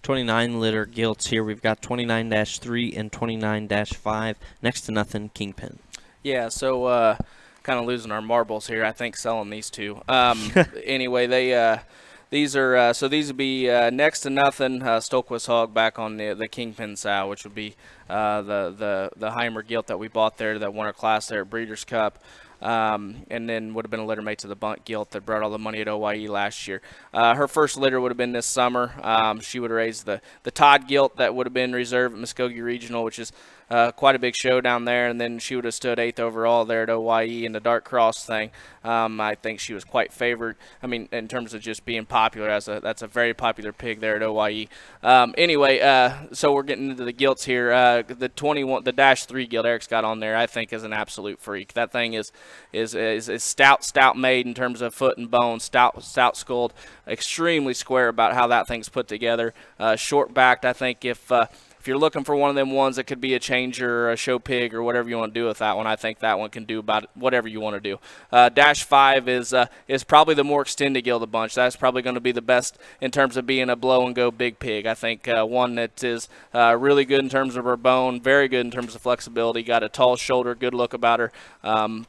29 litter gilts here. We've got 29-3 and 29-5. Next to nothing Kingpin. Yeah, so kind of losing our marbles here, I think, selling these two. Anyway, these are these would be next to nothing Stolquist hog back on the Kingpin sow, which would be the Heimer gilt that we bought there, that won our class there at Breeders' Cup. And then would have been a litter mate to the bunt gilt that brought all the money at OYE last year. Her first litter would have been this summer. She would have raised the Todd gilt that would have been reserved at Muskogee Regional, which is quite a big show down there, and then she would have stood 8th overall there at OYE in the Dark Cross thing. I think she was quite favored. I mean, in terms of just being popular, that's a very popular pig there at OYE. Anyway, so we're getting into the gilts here. The -3 gilt Eric's got on there, I think, is an absolute freak. That thing is stout made in terms of foot and bone, stout skulled, extremely square about how that thing's put together. Short backed, I think if you're looking for one of them ones that could be a changer or a show pig or whatever you want to do with that one, I think that one can do about whatever you want to do. -5 is probably the more extended gilt of the bunch. That's probably going to be the best in terms of being a blow and go big pig. I think one that is really good in terms of her bone, very good in terms of flexibility, got a tall shoulder, good look about her.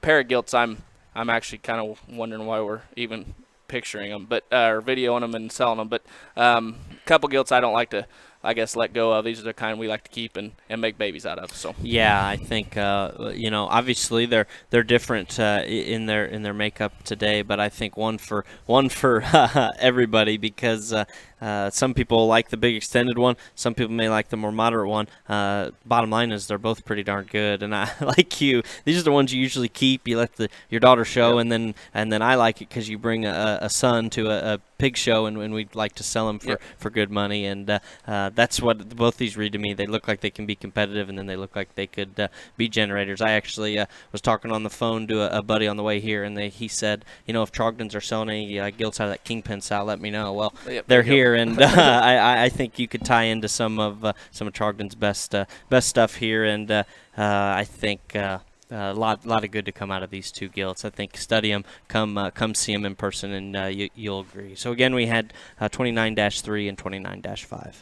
Pair of gilts, I'm actually kind of wondering why we're even picturing them, but or videoing them and selling them. But couple gilts I don't like to, I guess, let go of. These are the kind we like to keep and make babies out of. So yeah, I think obviously they're different in their makeup today, but I think one for everybody, because some people like the big extended one, some people may like the more moderate one. Bottom line is they're both pretty darn good, and I like you. These are the ones you usually keep. You let your daughter show, yep. and then I like it because you bring a son to a pig show, and we'd like to sell them for good money, and that's what both these read to me. They look like they can be competitive, and then they look like they could be generators. I actually was talking on the phone to a buddy on the way here, and he said, if Trogdons are selling any gilts out of that Kingpin sow, let me know. Well, yep, they're here, and I think you could tie into some of Trogdon's best stuff here, and I think. A lot of good to come out of these two gilts. I think study them, come see them in person, and you'll agree. So again, we had 29-3 and 29-5.